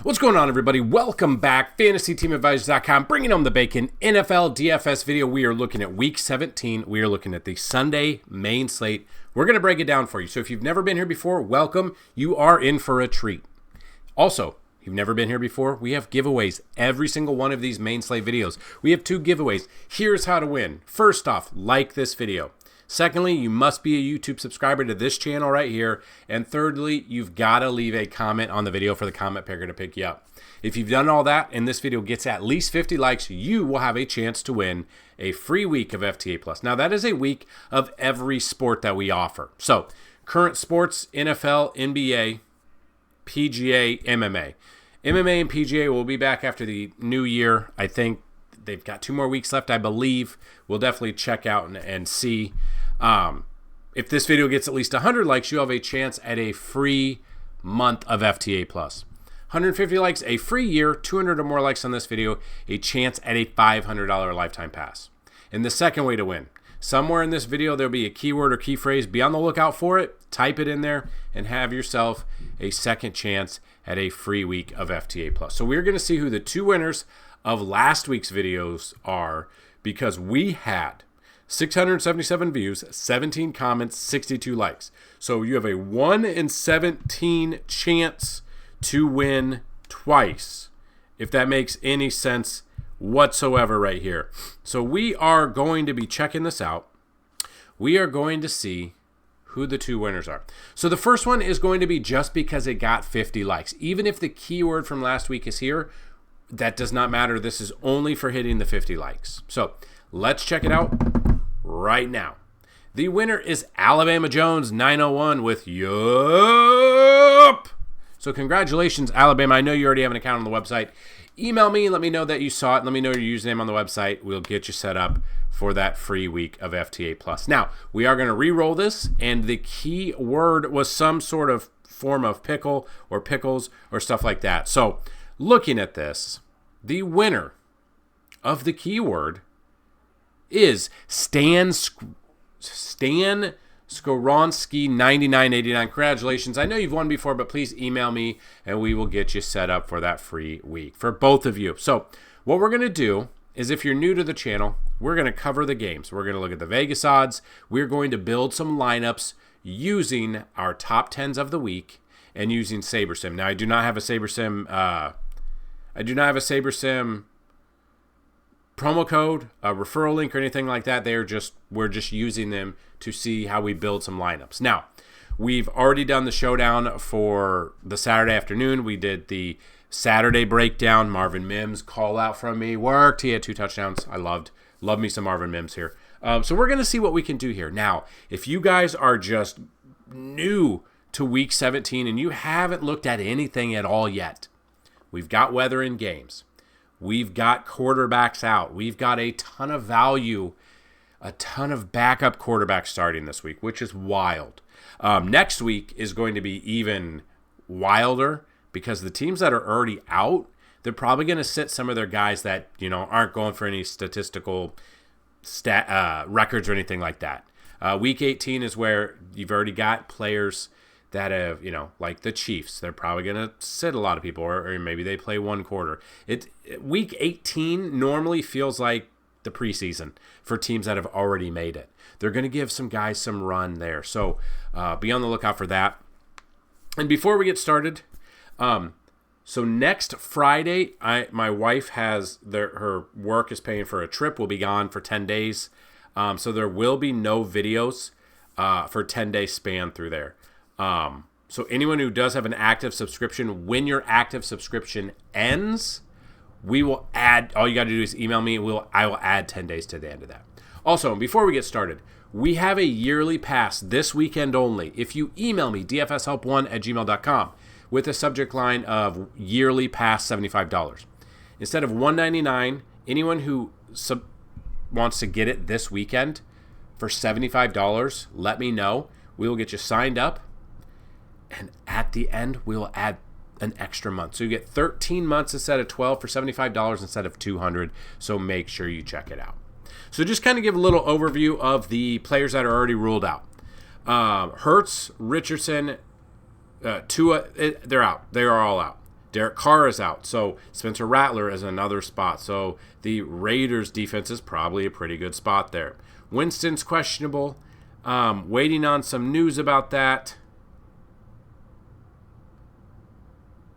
What's going on, everybody? Welcome back. FantasyTeamAdvisors.com, bringing home the bacon. NFL DFS video. We are looking at Week 17. We are looking at the Sunday Main Slate. We're going to break it down for you. So if you've never been here before, welcome. You are in for a treat. Also, if you've never been here before, we have giveaways. Every single one of these Main Slate videos. We have 2 giveaways. Here's how to win. First off, like this video. Secondly, you must be a YouTube subscriber to this channel right here. And thirdly, you've got to leave a comment on the video for the comment picker to pick you up. If you've done all that and this video gets at least 50 likes, you will have a chance to win a free week of FTA+. Now, that is a week of every sport that we offer. So, current sports, NFL, NBA, PGA, MMA. MMA and PGA will be back after the new year. I think they've got 2 more weeks left, I believe. We'll definitely check out and see. If this video gets at least 100 likes, you have a chance at a free month of FTA+. 150 likes, a free year. 200 or more likes on this video, a chance at a $500 lifetime pass. And the second way to win, somewhere in this video there'll be a keyword or key phrase. Be on the lookout for it. Type it in there and have yourself a second chance at a free week of FTA+. So we're going to see who the 2 winners of last week's videos are, because we had 677 views, 17 comments, 62 likes. So you have a 1 in 17 chance to win twice, if that makes any sense whatsoever right here. So we are going to be checking this out. We are going to see who the 2 winners are. So the first one is going to be just because it got 50 likes. Even if the keyword from last week is here, that does not matter. This is only for hitting the 50 likes. So let's check it out right now. The winner is Alabama Jones 901 with yup. So congratulations, Alabama. I know you already have an account on the website. Email me and let me know that you saw it. Let me know your username on the website. We'll get you set up for that free week of FTA+. Now, we are going to re-roll this, and the key word was some sort of form of pickle or pickles or stuff like that. So looking at this, the winner of the keyword is Stan Skoronsky 9989. Congratulations. I know you've won before, but please email me and we will get you set up for that free week for both of you. So what we're going to do is, if you're new to the channel, we're going to cover the games. We're going to look at the Vegas odds. We're going to build some lineups using our top 10s of the week and using SaberSim. Now, I do not have a SaberSim promo code, a referral link, or anything like that. We're just using them to see how we build some lineups. Now, we've already done the showdown for the Saturday afternoon. We did the Saturday breakdown. Marvin Mims call out from me worked. He had 2 touchdowns. I love me some Marvin Mims here. So we're going to see what we can do here. Now, if you guys are just new to Week 17 and you haven't looked at anything at all yet, we've got weather in games. We've got quarterbacks out. We've got a ton of value, a ton of backup quarterbacks starting this week, which is wild. Next week is going to be even wilder, because the teams that are already out, they're probably going to sit some of their guys that, aren't going for any statistical records or anything like that. Week 18 is where you've already got players that have, like the Chiefs. They're probably going to sit a lot of people, or maybe they play 1 quarter. Week 18 normally feels like the preseason for teams that have already made it. They're going to give some guys some run there. So be on the lookout for that. And before we get started, so next Friday, my wife has her work is paying for a trip. We'll be gone for 10 days. So there will be no videos for 10-day span through there. So anyone who does have an active subscription, when your active subscription ends, we will add, all you got to do is email me, and I will add 10 days to the end of that. Also, before we get started, we have a yearly pass this weekend only. If you email me, dfshelp1@gmail.com, with a subject line of yearly pass $75. Instead of $199, anyone who wants to get it this weekend for $75, let me know. We will get you signed up, and at the end, we will add an extra month. So you get 13 months instead of 12 for $75 instead of $200. So make sure you check it out. So just kind of give a little overview of the players that are already ruled out. Hurts, Richardson, Tua, they're out. They are all out. Derek Carr is out, so Spencer Rattler is another spot. So the Raiders' defense is probably a pretty good spot there. Winston's questionable. Waiting on some news about that.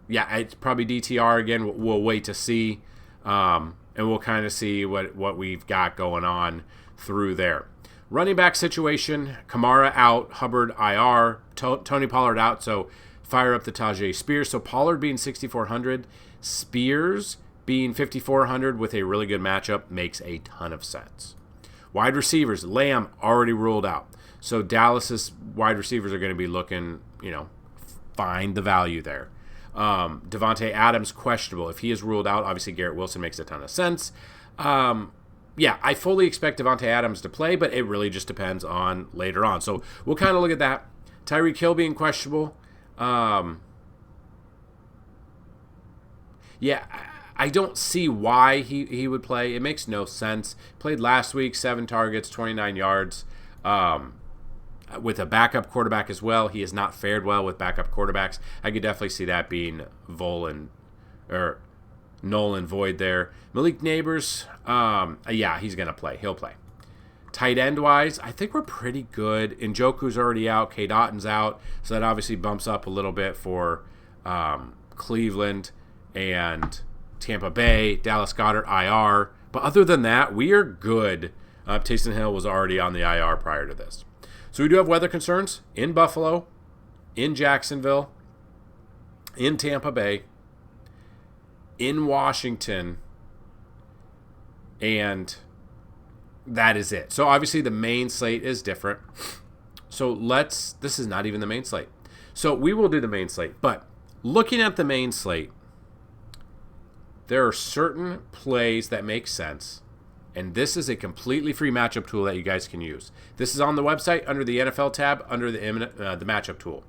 Yeah, it's probably DTR again. We'll wait to see, and we'll kind of see what we've got going on through there. Running back situation, Kamara out, Hubbard IR, Tony Pollard out, so fire up the Tajay Spears. So Pollard being 6,400, Spears being 5,400 with a really good matchup makes a ton of sense. Wide receivers, Lamb already ruled out. So Dallas's wide receivers are going to be looking, find the value there. Devontae Adams, questionable. If he is ruled out, obviously Garrett Wilson makes a ton of sense. Yeah, I fully expect Devontae Adams to play, but it really just depends on later on. So we'll kind of look at that. Tyreek Hill being questionable. Yeah, I don't see why he would play. It makes no sense. Played last week, 7 targets, 29 yards. With a backup quarterback as well. He has not fared well with backup quarterbacks. I could definitely see that being null and void there. Malik Neighbors, yeah, he's going to play. He'll play. Tight end wise, I think we're pretty good. Njoku's already out. K. Dotton's out. So that obviously bumps up a little bit for Cleveland and Tampa Bay. Dallas Goedert IR. But other than that, we are good. Taysom Hill was already on the IR prior to this. So we do have weather concerns in Buffalo, in Jacksonville, in Tampa Bay, in Washington, and that is it. So obviously the main slate is different. So this is not even the main slate. So we will do the main slate. But looking at the main slate, there are certain plays that make sense. And this is a completely free matchup tool that you guys can use. This is on the website under the NFL tab, under the matchup tool.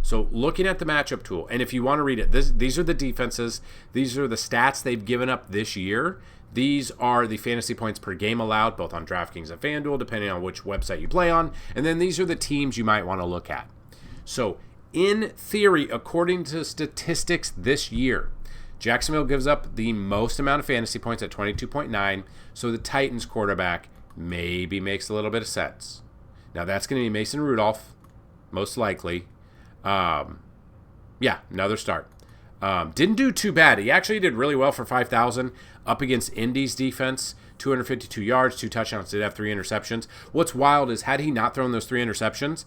So looking at the matchup tool, and if you want to read it, these are the defenses. These are the stats they've given up this year. These are the fantasy points per game allowed, both on DraftKings and FanDuel, depending on which website you play on. And then these are the teams you might want to look at. So in theory, according to statistics this year, Jacksonville gives up the most amount of fantasy points at 22.9, so the Titans quarterback maybe makes a little bit of sense. Now, that's going to be Mason Rudolph, most likely. Yeah, another start. Didn't do too bad. He actually did really well for 5,000 up against Indy's defense. 252 yards, 2 touchdowns, did have 3 interceptions. What's wild is had he not thrown those 3 interceptions,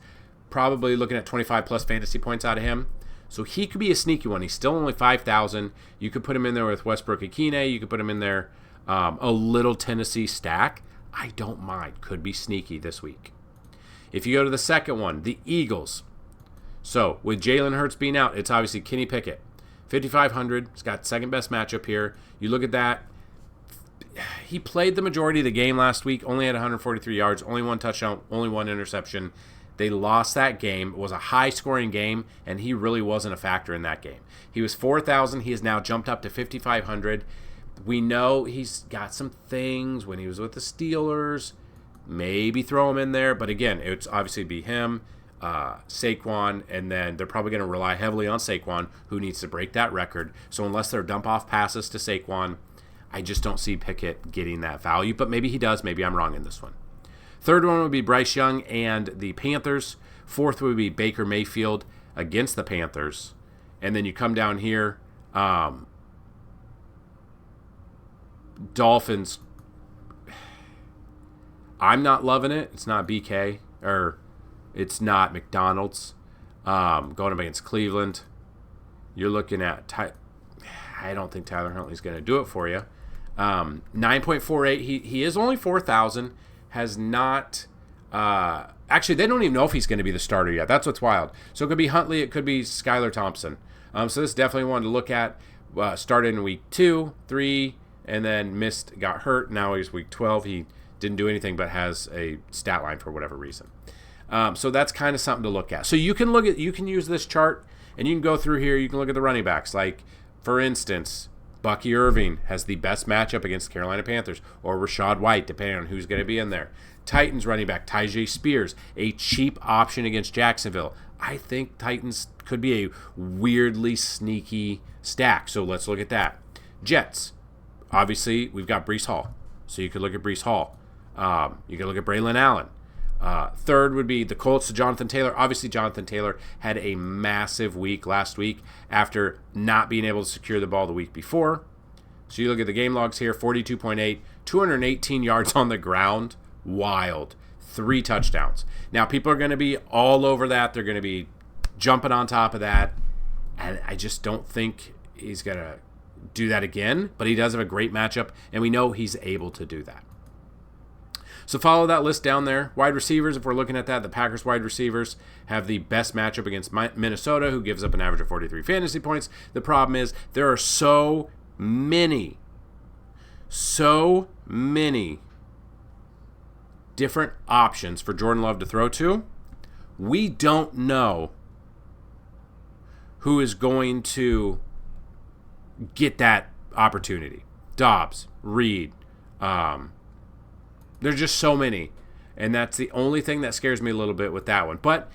probably looking at 25-plus fantasy points out of him. So he could be a sneaky one. He's still only 5,000. You could put him in there with Westbrook Akine. You could put him in there a little Tennessee stack. I don't mind. Could be sneaky this week. If you go to the second one, the Eagles. So with Jalen Hurts being out, it's obviously Kenny Pickett. 5,500. He's got second best matchup here. You look at that. He played the majority of the game last week. Only had 143 yards. Only 1 touchdown. Only 1 interception. They lost that game. It was a high-scoring game, and he really wasn't a factor in that game. He was 4,000. He has now jumped up to 5,500. We know he's got some things when he was with the Steelers. Maybe throw him in there. But, again, it's obviously be him, Saquon, and then they're probably going to rely heavily on Saquon, who needs to break that record. So unless they're dump-off passes to Saquon, I just don't see Pickett getting that value. But maybe he does. Maybe I'm wrong in this one. Third one would be Bryce Young and the Panthers. Fourth would be Baker Mayfield against the Panthers. And then you come down here, Dolphins. I'm not loving it. It's not BK, or it's not McDonald's. Going up against Cleveland. You're looking at, I don't think Tyler Huntley's going to do it for you. 9.48. He is only 4,000. Has not actually, they don't even know if he's going to be the starter yet. That's what's wild. So it could be Huntley, it could be Skylar Thompson. So this is definitely one to look at. Started in week 2, 3, and then got hurt. Now he's week 12. He didn't do anything but has a stat line for whatever reason. So that's kind of something to look at. So you can use this chart and you can go through here. You can look at the running backs. Like, for instance, Bucky Irving has the best matchup against the Carolina Panthers, or Rachaad White, depending on who's going to be in there. Titans running back Tajay Spears, a cheap option against Jacksonville. I think Titans could be a weirdly sneaky stack. So let's look at that. Jets. Obviously, we've got Breece Hall. So you could look at Breece Hall. You could look at Braylon Allen. Third would be the Colts to Jonathan Taylor. Obviously, Jonathan Taylor had a massive week last week after not being able to secure the ball the week before. So you look at the game logs here, 42.8, 218 yards on the ground. Wild. 3 touchdowns. Now, people are going to be all over that. They're going to be jumping on top of that. And I just don't think he's going to do that again. But he does have a great matchup, and we know he's able to do that. So follow that list down there. Wide receivers, if we're looking at that, the Packers wide receivers have the best matchup against Minnesota, who gives up an average of 43 fantasy points. The problem is there are so many different options for Jordan Love to throw to. We don't know who is going to get that opportunity. Dobbs, Reed, there's just so many. And that's the only thing that scares me a little bit with that one. But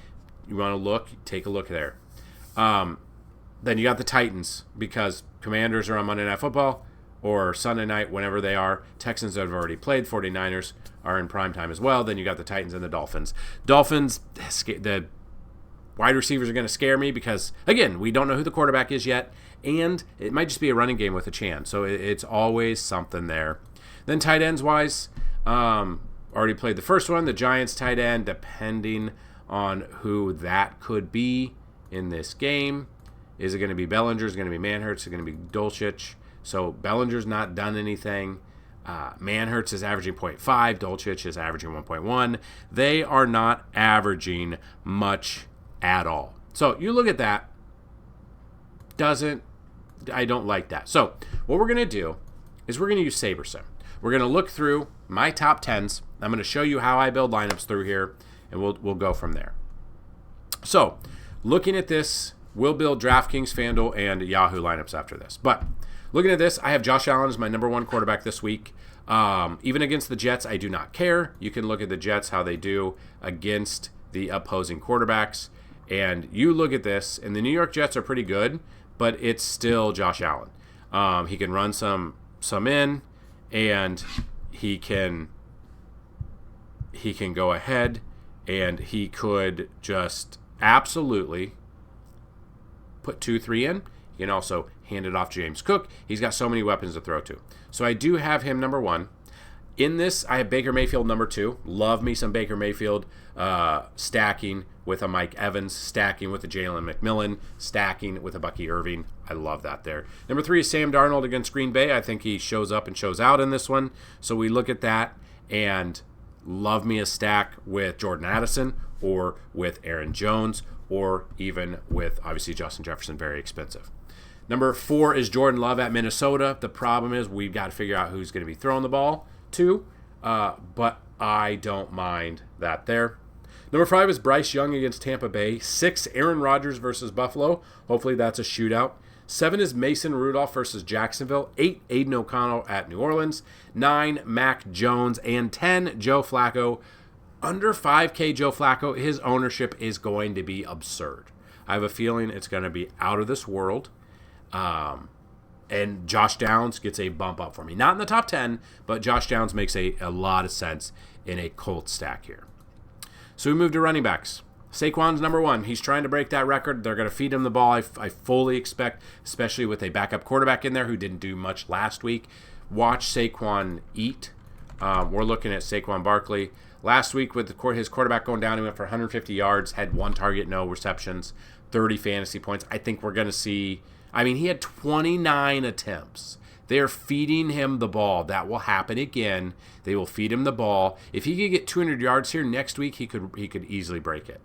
you want to look, take a look there. Then you got the Titans, because Commanders are on Monday Night Football or Sunday night, whenever they are. Texans have already played. 49ers are in prime time as well. Then you got the Titans and the Dolphins. Dolphins, the wide receivers are going to scare me because, again, we don't know who the quarterback is yet. And it might just be a running game with a chance. So it's always something there. Then tight ends wise, already played the first one. The Giants tight end, depending on who that could be in this game. Is it going to be Bellinger? Is it going to be Manhurts? Is it going to be Dulcich? So Bellinger's not done anything. Manhurts is averaging 0.5. Dulcich is averaging 1.1. They are not averaging much at all. So you look at that. I don't like that. So what we're going to do is we're going to use SaberSim. We're going to look through my top 10s. I'm going to show you how I build lineups through here, and we'll go from there. So looking at this, we'll build DraftKings, FanDuel, and Yahoo lineups after this. But looking at this, I have Josh Allen as my number 1 quarterback this week. Even against the Jets, I do not care. You can look at the Jets, how they do against the opposing quarterbacks. And you look at this, and the New York Jets are pretty good, but it's still Josh Allen. He can run some in, and he can go ahead, and he could just absolutely put 2-3 in. He can also hand it off to James Cook. He's got so many weapons to throw to. So I do have him number 1. In this, I have Baker Mayfield number 2. Love me some Baker Mayfield, stacking with a Mike Evans, stacking with a Jalen McMillan, stacking with a Bucky Irving. I love that there. Number 3 is Sam Darnold against Green Bay. I think he shows up and shows out in this one. So we look at that and love me a stack with Jordan Addison or with Aaron Jones or even with, obviously, Justin Jefferson, very expensive. Number 4 is Jordan Love at Minnesota. The problem is we've got to figure out who's going to be throwing the ball to, but I don't mind that there. Number 5 is Bryce Young against Tampa Bay. 6, Aaron Rodgers versus Buffalo. Hopefully that's a shootout. 7 is Mason Rudolph versus Jacksonville. 8, Aiden O'Connell at New Orleans. 9, Mac Jones. And 10, Joe Flacco. Under 5K Joe Flacco, his ownership is going to be absurd. I have a feeling it's going to be out of this world. And Josh Downs gets a bump up for me. Not in the top 10, but Josh Downs makes a lot of sense in a Colts stack here. So we move to running backs. Saquon's number 1. He's trying to break that record. They're going to feed him the ball. I fully expect, especially with a backup quarterback in there who didn't do much last week. Watch Saquon eat. We're looking at Saquon Barkley. Last week with his quarterback going down, he went for 150 yards, had 1 target, no receptions, 30 fantasy points. I think we're going to see... he had 29 attempts. They're feeding him the ball. That will happen again. They will feed him the ball. If he could get 200 yards here next week, he could easily break it.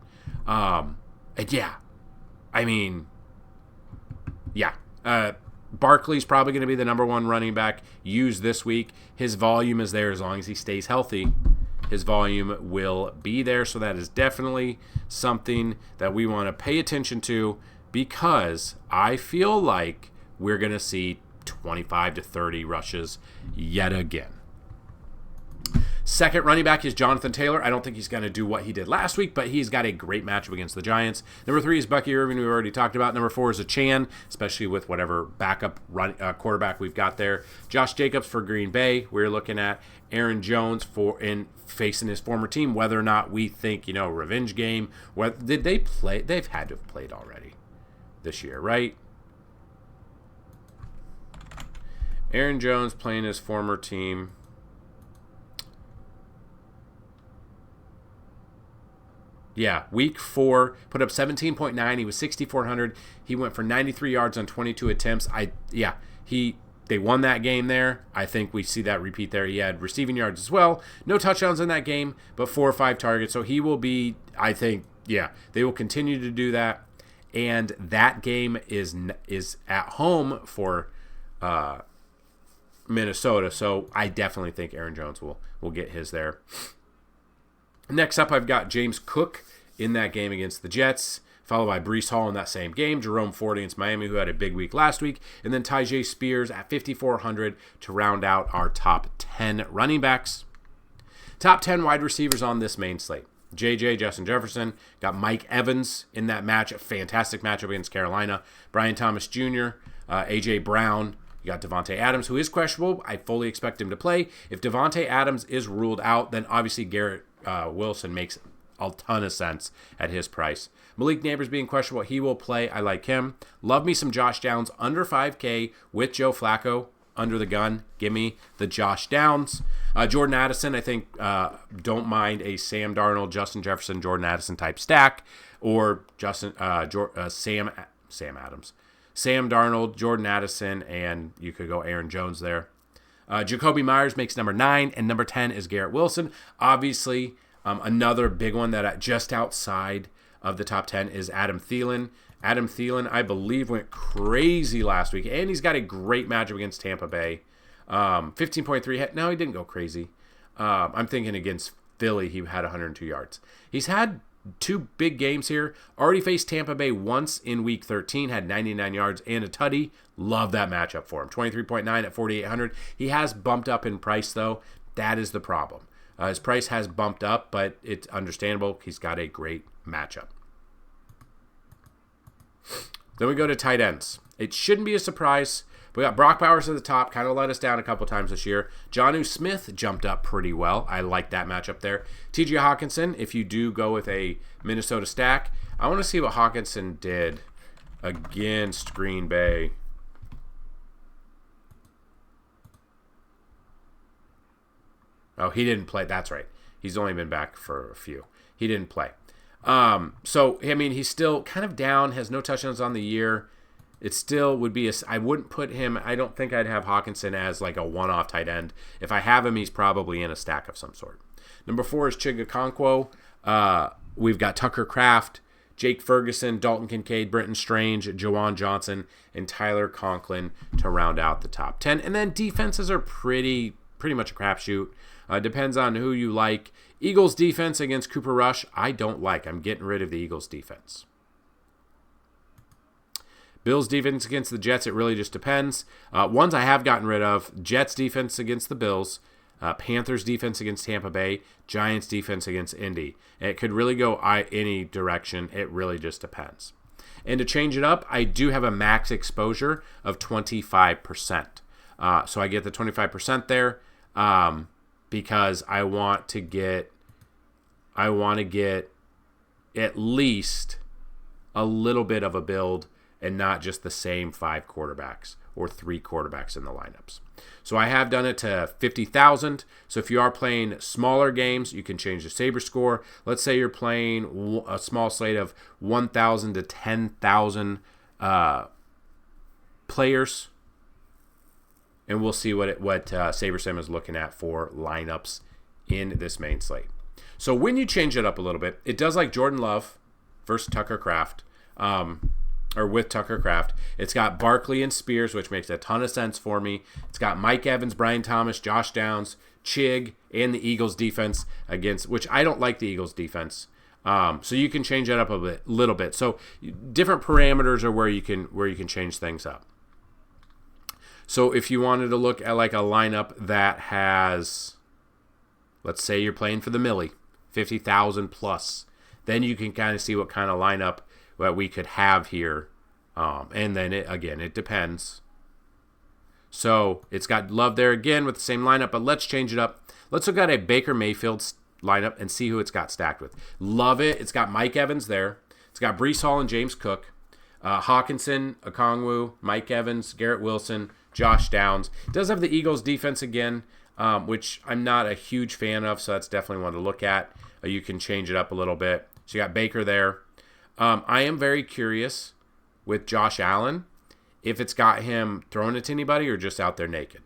Barkley's probably going to be the number 1 running back used this week. His volume is there as long as he stays healthy. His volume will be there, so that is definitely something that we want to pay attention to, because I feel like we're going to see 25 to 30 rushes yet again. Second running back is Jonathan Taylor. I don't think he's going to do what he did last week, but he's got a great matchup against the Giants. Number 3 is Bucky Irving, we already talked about. Number 4 is Achan, especially with whatever backup quarterback we've got there. Josh Jacobs for Green Bay. We're looking at Aaron Jones in facing his former team, whether or not we think, revenge game. Did they play? They've had to have played already this year, right? Aaron Jones playing his former team. Yeah, week 4, put up 17.9. He was 6,400. He went for 93 yards on 22 attempts. They won that game there. I think we see that repeat there. He had receiving yards as well. No touchdowns in that game, but 4 or 5 targets. So he will be, I think, they will continue to do that. And that game is at home for Minnesota. So I definitely think Aaron Jones will get his there. Next up, I've got James Cook in that game against the Jets, followed by Breece Hall in that same game, Jerome Ford against Miami, who had a big week last week, and then Tyjae Spears at 5,400 to round out our top 10 running backs. Top 10 wide receivers on this main slate. JJ, Justin Jefferson, got Mike Evans in that match, a fantastic matchup against Carolina. Brian Thomas Jr., A.J. Brown. You got Devontae Adams, who is questionable. I fully expect him to play. If Devontae Adams is ruled out, then obviously Garrett Wilson makes a ton of sense at his price. Malik Neighbors being questionable, he will play. I like him. Love me some Josh Downs under 5K with Joe Flacco under the gun. Give me the Josh Downs. Jordan Addison, I think, don't mind a Sam Darnold, Justin Jefferson, Jordan Addison type stack, or Sam Adams. Sam Darnold, Jordan Addison, and you could go Aaron Jones there. Jacoby Myers makes number 9, and number 10 is Garrett Wilson. Obviously, another big one that just outside of the top 10 is Adam Thielen. Adam Thielen, I believe, went crazy last week, and he's got a great matchup against Tampa Bay. 15.3. No, he didn't go crazy. I'm thinking against Philly, he had 102 yards. He's had 2 big games here. Already faced Tampa Bay once in week 13, had 99 yards and a tutty. Love that matchup for him. 23.9 at 4,800. He has bumped up in price, though. That is the problem. His price has bumped up, but it's understandable. He's got a great matchup. Then we go to tight ends. It shouldn't be a surprise. We got Brock Bowers at the top, kind of let us down a couple times this year. Jonnu Smith jumped up pretty well. I like that matchup there. T.J. Hawkinson, if you do go with a Minnesota stack, I want to see what Hawkinson did against Green Bay. Oh, he didn't play. That's right. He's only been back for a few. He didn't play. So, I mean, he's still kind of down, has no touchdowns on the year. It still would be I wouldn't put him, I don't think I'd have Hawkinson as like a one-off tight end. If I have him, he's probably in a stack of some sort. Number 4 is Chig Okonkwo. We've got Tucker Kraft, Jake Ferguson, Dalton Kincaid, Brenton Strange, Jawan Johnson, and Tyler Conklin to round out the top 10. And then defenses are pretty much a crapshoot. Depends on who you like. Eagles defense against Cooper Rush, I don't like. I'm getting rid of the Eagles defense. Bills defense against the Jets, it really just depends. Ones I have gotten rid of, Jets defense against the Bills, Panthers defense against Tampa Bay, Giants defense against Indy. It could really go any direction. It really just depends. And to change it up, I do have a max exposure of 25%. So I get the 25% there because I want to get at least a little bit of a build and not just the same 5 quarterbacks or 3 quarterbacks in the lineups. So I have done it to 50,000. So if you are playing smaller games, you can change the saber score. Let's say you're playing a small slate of 1,000 to 10,000 players, and we'll see what SaberSim is looking at for lineups in this main slate. So when you change it up a little bit, it does like Jordan Love versus Tucker Kraft. Or with Tucker Kraft. It's got Barkley and Spears, which makes a ton of sense for me. It's got Mike Evans, Brian Thomas, Josh Downs, Chig, and the Eagles defense against, which I don't like the Eagles defense. So you can change that up a little bit. So different parameters are where you can change things up. So if you wanted to look at like a lineup that has Let's say you're playing for the millie, 50,000 plus. Then you can kind of see what kind of lineup that we could have here. And then, it depends. So it's got Love there again with the same lineup, but let's change it up. Let's look at a Baker Mayfield lineup and see who it's got stacked with. Love it. It's got Mike Evans there. It's got Breece Hall and James Cook. Hawkinson, Okongwu, Mike Evans, Garrett Wilson, Josh Downs. It does have the Eagles defense again, which I'm not a huge fan of, so that's definitely one to look at. You can change it up a little bit. So you got Baker there. I am very curious with Josh Allen if it's got him throwing it to anybody or just out there naked.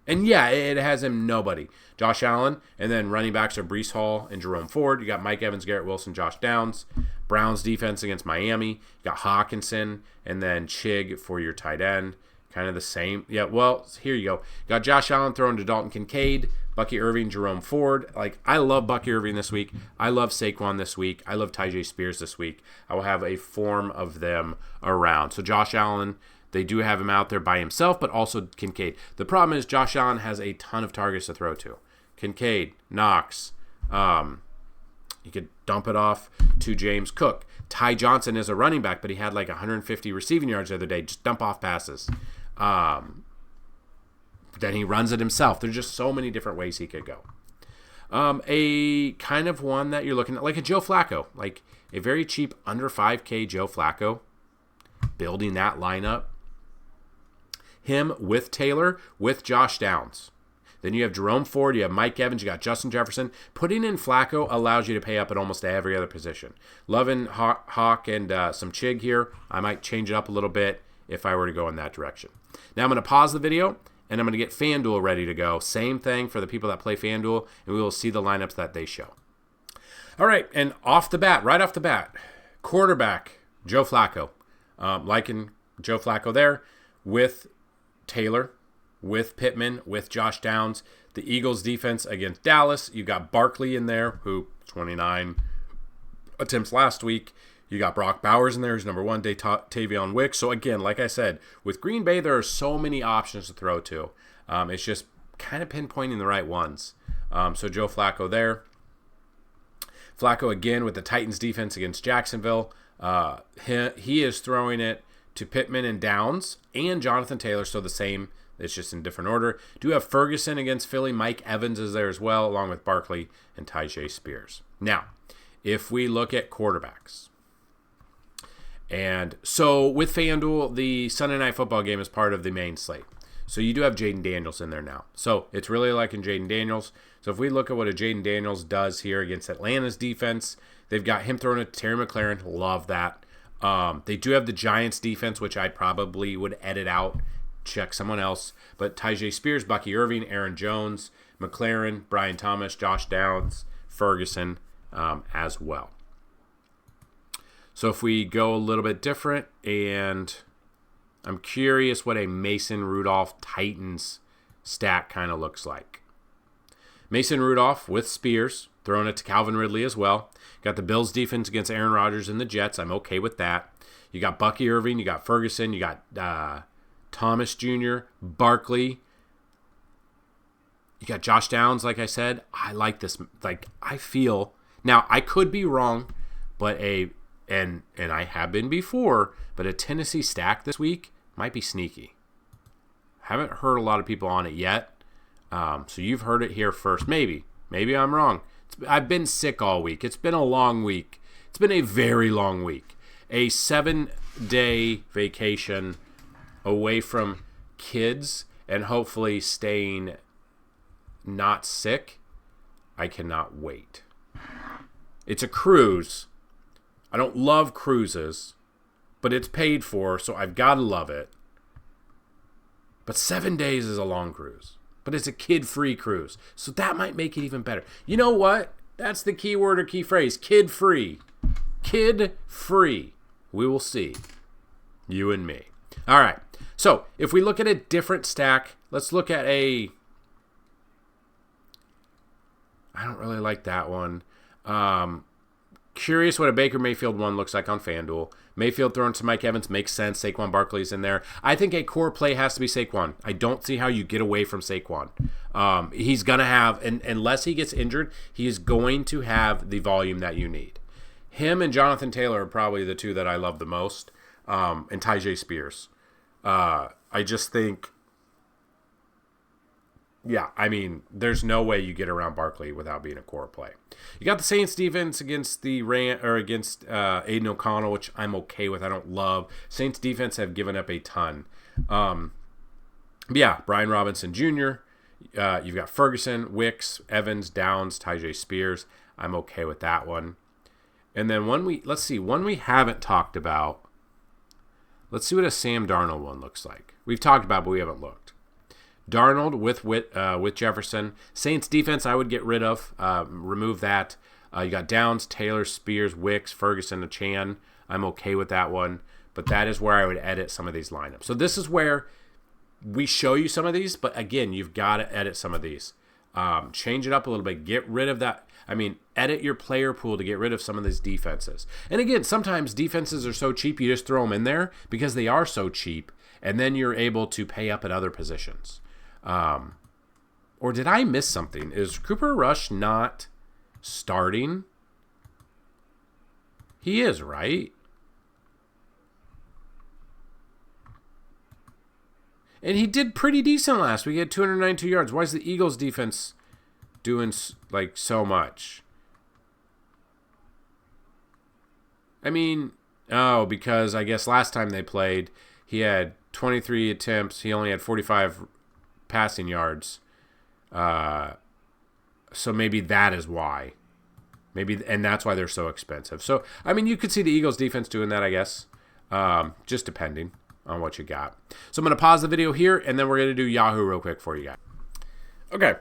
And yeah, it has him nobody. Josh Allen, and then running backs are Breece Hall and Jerome Ford. You got Mike Evans, Garrett Wilson, Josh Downs. Browns defense against Miami. You got Hawkinson, and then Chig for your tight end. Kind of the same. Yeah, well, here you go. You got Josh Allen throwing to Dalton Kincaid, Bucky Irving, Jerome Ford. I love Bucky Irving this week. I love Saquon this week. I love Tyjae Spears this week. I will have a form of them around. So Josh Allen, they do have him out there by himself, but also Kincaid. The problem is Josh Allen has a ton of targets to throw to. Kincaid, Knox. You could dump it off to James Cook. Ty Johnson is a running back, but he had 150 receiving yards the other day. Just dump off passes. Then he runs it himself. There's just so many different ways he could go. A kind of one that you're looking at, like a Joe Flacco, like a very cheap under 5K Joe Flacco, building that lineup. Him with Taylor, with Josh Downs. Then you have Jerome Ford, you have Mike Evans, you got Justin Jefferson. Putting in Flacco allows you to pay up at almost every other position. Loving Hawk and some Chig here. I might change it up a little bit if I were to go in that direction. Now I'm going to pause the video, and I'm going to get FanDuel ready to go. Same thing for the people that play FanDuel, and we will see the lineups that they show. All right, and right off the bat, quarterback, Joe Flacco. Liking Joe Flacco there with Taylor, with Pittman, with Josh Downs. The Eagles defense against Dallas. You got Barkley in there, who 29 attempts last week. You got Brock Bowers in there, who's number one, Tavion Wicks. So again, like I said, with Green Bay, there are so many options to throw to. It's just kind of pinpointing the right ones. So Joe Flacco there. Flacco again with the Titans defense against Jacksonville. He is throwing it to Pittman and Downs and Jonathan Taylor, so the same. It's just in different order. Do have Ferguson against Philly. Mike Evans is there as well, along with Barkley and Tyjae Spears. Now, if we look at quarterbacks. And so with FanDuel, the Sunday Night Football game is part of the main slate. So you do have Jaden Daniels in there now. So it's really liking Jaden Daniels. So if we look at what a Jaden Daniels does here against Atlanta's defense, they've got him throwing it to Terry McLaurin. Love that. They do have the Giants defense, which I probably would edit out, check someone else. But Tyjae Spears, Bucky Irving, Aaron Jones, McLaurin, Brian Thomas, Josh Downs, Ferguson as well. So if we go a little bit different, and I'm curious what a Mason Rudolph Titans stack kind of looks like. Mason Rudolph with Spears, throwing it to Calvin Ridley as well. Got the Bills defense against Aaron Rodgers and the Jets. I'm okay with that. You got Bucky Irving, you got Ferguson, you got Thomas Jr., Barkley. You got Josh Downs, like I said. I like this. I feel, now I could be wrong, but and I have been before, but a Tennessee stack this week might be sneaky. Haven't heard a lot of people on it yet. So you've heard it here first. Maybe I'm wrong. I've been sick all week. It's been a long week. It's been a very long week. A 7-day vacation away from kids and hopefully staying not sick. I cannot wait. It's a cruise. I don't love cruises, but it's paid for, so I've got to love it. But 7 days is a long cruise. But it's a kid-free cruise. So that might make it even better. You know what? That's the key word or key phrase. Kid-free. Kid-free. We will see. You and me. All right. So if we look at a different stack, let's look at I don't really like that one. Curious what a Baker Mayfield one looks like on FanDuel. Mayfield throwing to Mike Evans makes sense. Saquon Barkley's in there. I think a core play has to be Saquon. I don't see how you get away from Saquon. He's going to have, and unless he gets injured, he is going to have the volume that you need. Him and Jonathan Taylor are probably the two that I love the most, and Tyjae Spears. I just think, yeah, I mean, there's no way you get around Barkley without being a core play. You got the Saints defense against against Aiden O'Connell, which I'm okay with. I don't love. Saints defense have given up a ton. Yeah, Brian Robinson Jr. You've got Ferguson, Wicks, Evans, Downs, Tyjae Spears. I'm okay with that one. And then one we haven't talked about. Let's see what a Sam Darnold one looks like. We've talked about, but we haven't looked. Darnold with Jefferson. Saints defense I would get rid of. Remove that. You got Downs, Taylor, Spears, Wicks, Ferguson, Achane. I'm okay with that one. But that is where I would edit some of these lineups. So this is where we show you some of these. But again, you've got to edit some of these. Change it up a little bit. Get rid of that. I mean, edit your player pool to get rid of some of these defenses. And again, sometimes defenses are so cheap, you just throw them in there because they are so cheap. And then you're able to pay up at other positions. Or did I miss something? Is Cooper Rush not starting? He is, right? And he did pretty decent last week. He had 292 yards. Why is the Eagles defense doing like so much? I mean, because I guess last time they played, he had 23 attempts. He only had 45 passing yards. So maybe that is why. And that's why they're so expensive. So, I mean, you could see the Eagles defense doing that, I guess. Just depending on what you got. So I'm going to pause the video here, and then we're going to do Yahoo real quick for you guys. Okay.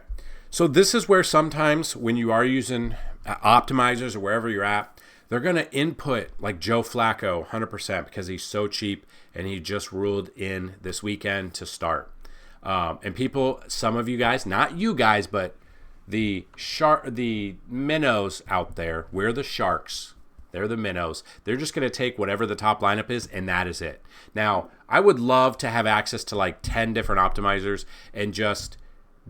So this is where sometimes when you are using optimizers or wherever you're at, they're going to input like Joe Flacco 100% because he's so cheap and he just ruled in this weekend to start. And people, some of you guys, not you guys, but the minnows out there, we're the sharks. They're the minnows. They're just going to take whatever the top lineup is, and that is it. Now, I would love to have access to like 10 different optimizers and just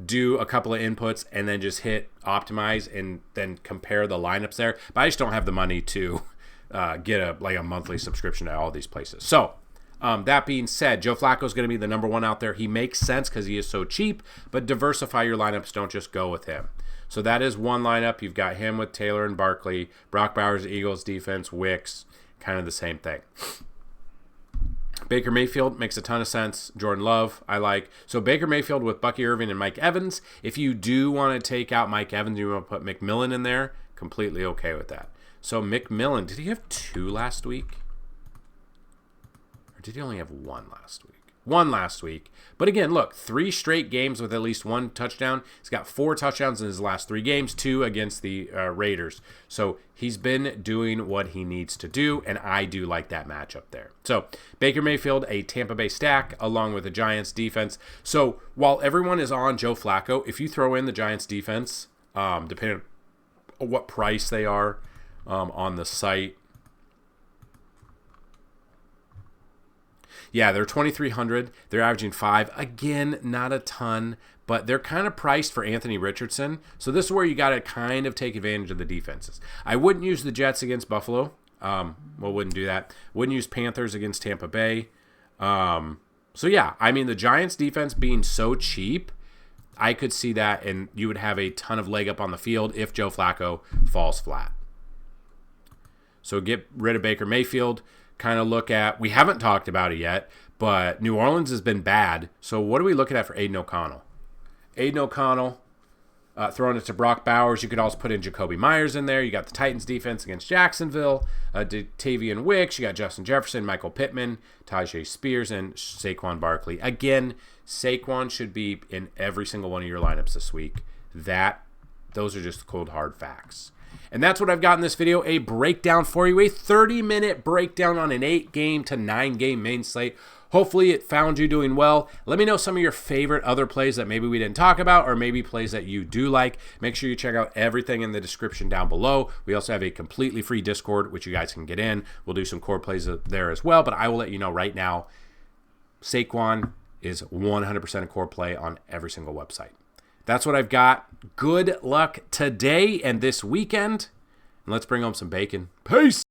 do a couple of inputs and then just hit optimize and then compare the lineups there. But I just don't have the money to get a monthly subscription to all these places. So that being said, Joe Flacco is going to be the number one out there. He makes sense because he is so cheap, but diversify your lineups. Don't just go with him. So that is one lineup. You've got him with Taylor and Barkley, Brock Bowers, Eagles defense, Wicks, kind of the same thing. Baker Mayfield makes a ton of sense. Jordan Love, I like. So Baker Mayfield with Bucky Irving and Mike Evans. If you do want to take out Mike Evans, you want to put McMillan in there, completely okay with that. So McMillan, did he have 2 last week? Or did he only have 1 last week? 1 last week. But again, look, 3 straight games with at least 1 touchdown. He's got 4 touchdowns in his last 3 games, 2 against the Raiders. So he's been doing what he needs to do, and I do like that matchup there. So Baker Mayfield, a Tampa Bay stack, along with the Giants defense. So while everyone is on Joe Flacco, if you throw in the Giants defense, depending on what price they are on the site, yeah, they're 2,300. They're averaging 5. Again, not a ton, but they're kind of priced for Anthony Richardson. So this is where you got to kind of take advantage of the defenses. I wouldn't use the Jets against Buffalo. Wouldn't do that. Wouldn't use Panthers against Tampa Bay. So yeah, I mean, the Giants defense being so cheap, I could see that, and you would have a ton of leg up on the field if Joe Flacco falls flat. So get rid of Baker Mayfield. Kind of look at, we haven't talked about it yet, but New Orleans has been bad. So what are we looking at for Aiden O'Connell? Aiden O'Connell, throwing it to Brock Bowers. You could also put in Jacoby Myers in there. You got the Titans defense against Jacksonville, Tavian Wicks. You got Justin Jefferson, Michael Pittman, Tyjae Spears, and Saquon Barkley. Again, Saquon should be in every single one of your lineups this week. That Those are just cold, hard facts. And that's what I've got in this video, a breakdown for you, a 30-minute breakdown on an 8-game to 9-game main slate. Hopefully it found you doing well. Let me know some of your favorite other plays that maybe we didn't talk about, or maybe plays that you do like. Make sure you check out everything in the description down below. We also have a completely free Discord, which you guys can get in. We'll do some core plays there as well, but I will let you know right now, Saquon is 100% a core play on every single website. That's what I've got. Good luck today and this weekend. And let's bring home some bacon. Peace.